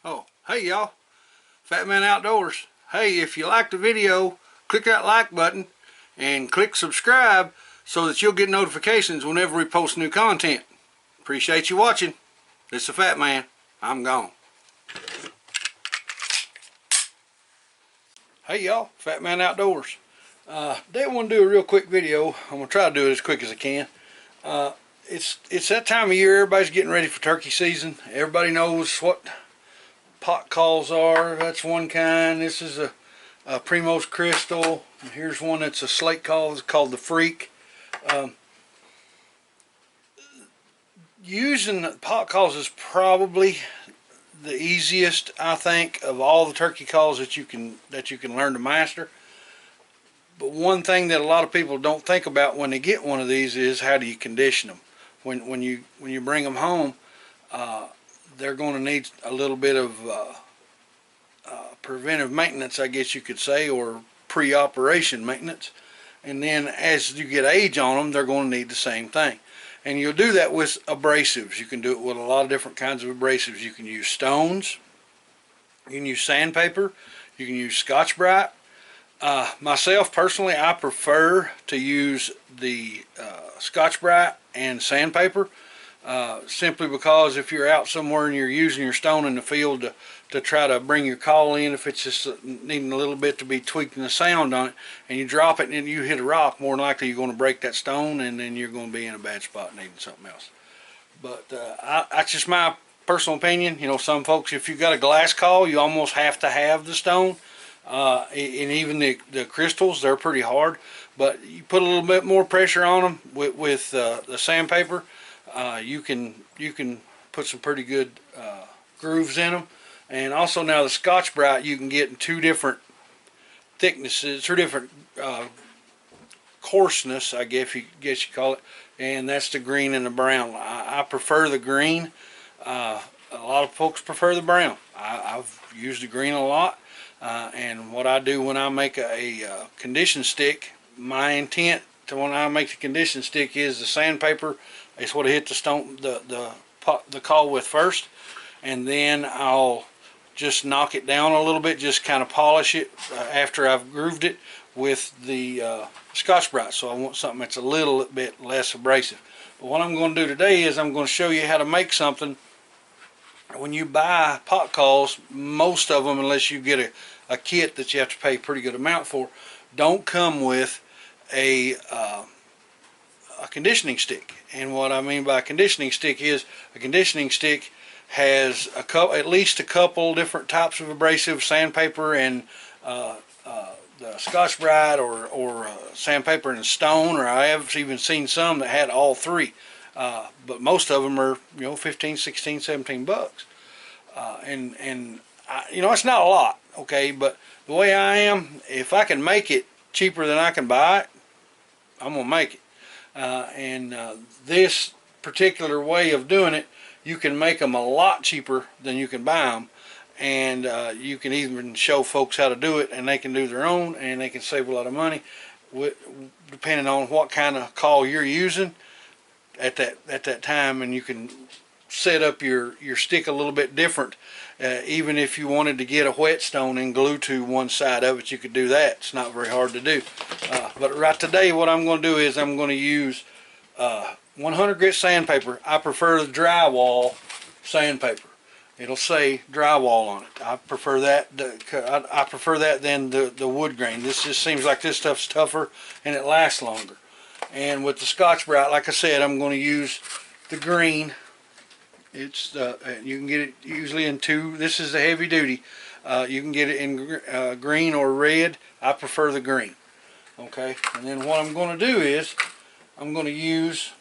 Oh, hey y'all, Fat Man Outdoors. Hey, if you liked the video, click that like button and click subscribe so that you'll get notifications whenever we post new content. Appreciate you watching. This is the Fat Man. I'm gone. Hey y'all, Fat Man Outdoors. Today I want to do a real quick video. I'm going to try to do it as quick as I can. It's that time of year. Everybody's getting ready for turkey season. Everybody knows what pot calls are. That's one kind. This is a Primos Crystal. And here's one that's a slate call. It's called the Freak. Using pot calls is probably the easiest, I think, of all the turkey calls that you can learn to master. But one thing that a lot of people don't think about when they get one of these is how do you condition them. When you bring them home, they're going to need a little bit of preventive maintenance, I guess you could say, or pre-operation maintenance. And then as you get age on them, they're going to need the same thing. And you'll do that with abrasives. You can do it with a lot of different kinds of abrasives. You can use stones, you can use sandpaper, you can use Scotch-Brite. Myself personally, I prefer to use the Scotch-Brite and sandpaper. Simply because if you're out somewhere and you're using your stone in the field to try to bring your call in, if it's just needing a little bit to be tweaking the sound on it, and you drop it and you hit a rock, more than likely you're going to break that stone, and then you're going to be in a bad spot needing something else. But that's just my personal opinion. You know, some folks, if you've got a glass call, you almost have to have the stone. And even the crystals, they're pretty hard. But you put a little bit more pressure on them with the sandpaper. You can put some pretty good grooves in them. And also now the Scotch-Brite you can get in two different thicknesses, two different coarseness, I guess you call it, and that's the green and the brown. I prefer the green. A lot of folks prefer the brown. I've used the green a lot, and what I do when I make a condition stick, my intent to when I make the condition stick is the sandpaper. It's what I hit the stone, the call with first, and then I'll just knock it down a little bit, just kind of polish it after I've grooved it with the Scotch-Brite. So I want something that's a little bit less abrasive. But what I'm going to do today is I'm going to show you how to make something. When you buy pot calls, most of them, unless you get a kit that you have to pay a pretty good amount for, don't come with a conditioning stick. And what I mean by a conditioning stick is a conditioning stick has at least a couple different types of abrasive, sandpaper and the Scotch-Brite, or sandpaper and stone, or I have even seen some that had all three. But most of them are, you know, 15, 16, 17 bucks. And you know, it's not a lot, okay, but the way I am, if I can make it cheaper than I can buy it, I'm going to make it. This particular way of doing it, you can make them a lot cheaper than you can buy them, and you can even show folks how to do it, and they can do their own, and they can save a lot of money depending on what kind of call you're using at that time. And you can set up your stick a little bit different. Even if you wanted to get a whetstone and glue to one side of it, you could do that. It's not very hard to do. But right today, what I'm going to do is I'm going to use 100 grit sandpaper. I prefer the drywall sandpaper. It'll say drywall on it. I prefer that. I prefer that than the wood grain. This just seems like this stuff's tougher and it lasts longer. And with the Scotch-Brite, like I said, I'm going to use the green. It's you can get it usually in two. This is the heavy duty. You can get it in green or red. I prefer the green. Okay. And then what I'm going to do is I'm going to use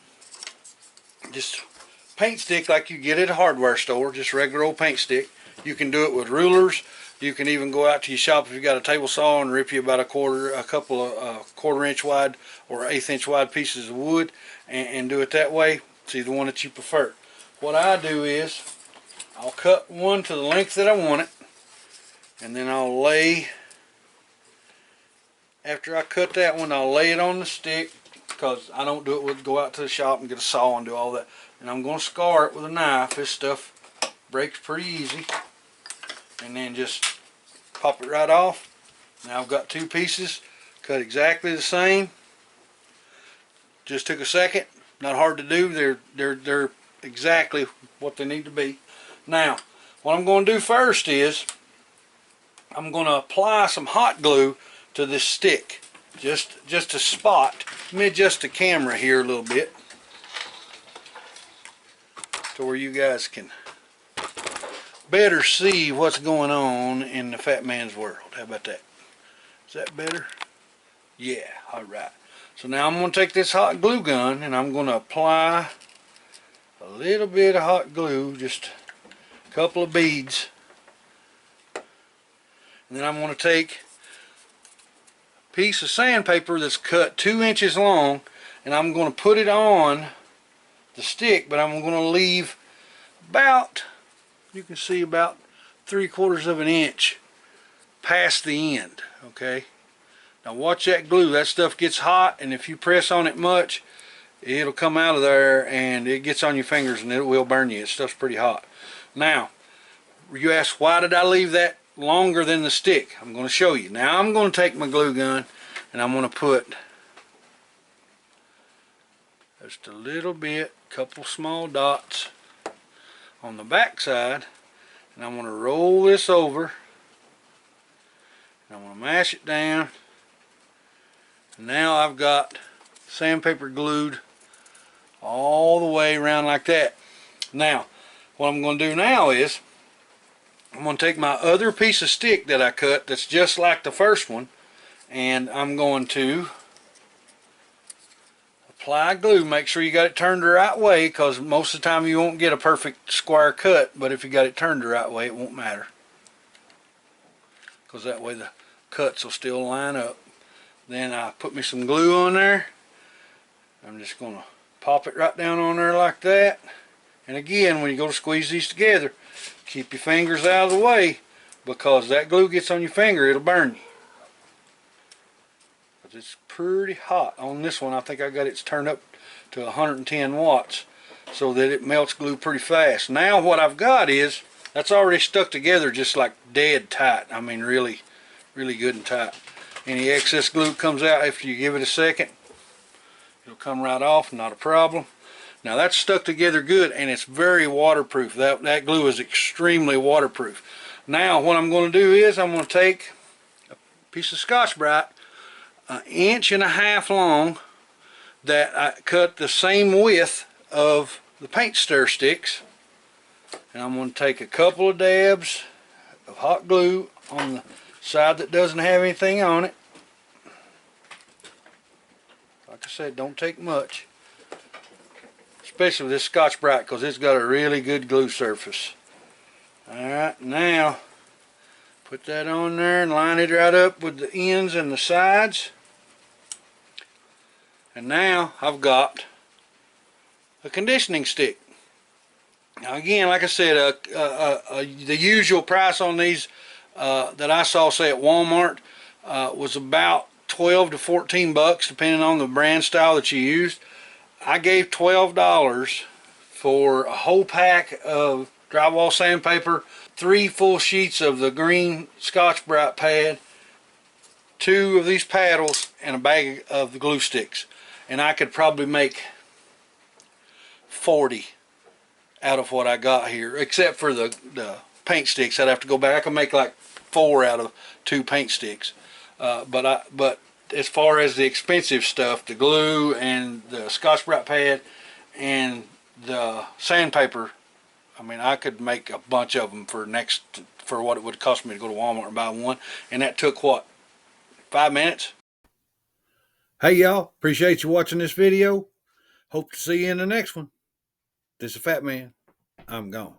just paint stick like you get at a hardware store, just regular old paint stick. You can do it with rulers. You can even go out to your shop if you got a table saw and rip you about a couple of quarter-inch wide or eighth-inch wide pieces of wood and do it that way. It's either one that you prefer. What I do is I'll cut one to the length that I want it, and then I'll lay, after I cut that one, I'll lay it on the stick, because I don't do it with, go out to the shop and get a saw and do all that. And I'm going to scar it with a knife. This stuff breaks pretty easy. And then just pop it right off. Now I've got two pieces cut exactly the same. Just took a second. Not hard to do. They're exactly what they need to be. Now, what I'm going to do first is I'm going to apply some hot glue to this stick. Just a spot. Let me adjust the camera here a little bit to where you guys can better see what's going on in the Fat Man's world. How about that? Is that better? Yeah, alright. So now I'm going to take this hot glue gun and I'm going to apply a little bit of hot glue, just a couple of beads. And then I'm going to take a piece of sandpaper that's cut 2 inches long and I'm going to put it on the stick, but I'm going to leave about, you can see, about 3/4 of an inch past the end. Okay, now watch that glue. That stuff gets hot, and if you press on it much, it'll come out of there and it gets on your fingers and it will burn you. It stuff's pretty hot. Now you ask, why did I leave that longer than the stick? I'm going to show you. Now I'm going to take my glue gun and I'm going to put just a little bit, couple small dots on the back side, and I'm going to roll this over and I'm going to mash it down. And now I've got sandpaper glued all the way around like that. Now what I'm going to do now is I'm going to take my other piece of stick that I cut that's just like the first one, and I'm going to apply glue. Make sure you got it turned the right way, because most of the time you won't get a perfect square cut, but if you got it turned the right way, it won't matter, because that way the cuts will still line up. Then I put me some glue on there. I'm just going to pop it right down on there like that. And again, when you go to squeeze these together, keep your fingers out of the way, because that glue gets on your finger, it'll burn you. It's pretty hot on this one. I think I got it turned up to 110 watts so that it melts glue pretty fast. Now what I've got is, that's already stuck together just like dead tight. I mean really, really good and tight. Any excess glue comes out after you give it a second. It'll come right off, not a problem. Now that's stuck together good, and it's very waterproof. That glue is extremely waterproof. Now what I'm going to do is I'm going to take a piece of Scotch-Brite, 1.5 inches long, that I cut the same width of the paint stir sticks, and I'm going to take a couple of dabs of hot glue on the side that doesn't have anything on it. Like I said, don't take much, especially with this Scotch-Brite, because it's got a really good glue surface. Alright, now put that on there and line it right up with the ends and the sides. And now I've got a conditioning stick. Now again, like I said, the usual price on these that I saw, say at Walmart, was about 12 to 14 bucks, depending on the brand style that you used. I gave $12 for a whole pack of drywall sandpaper, 3 full sheets of the green Scotch-Brite pad, 2 of these paddles, and a bag of the glue sticks. And I could probably make 40 out of what I got here, except for the paint sticks. I'd have to go back. I could make like 4 out of 2 paint sticks. But as far as the expensive stuff, the glue and the Scotch-Brite pad and the sandpaper, I mean, I could make a bunch of them for what it would cost me to go to Walmart and buy one. And that took what, 5 minutes? Hey, y'all. Appreciate you watching this video. Hope to see you in the next one. This is Fat Man. I'm gone.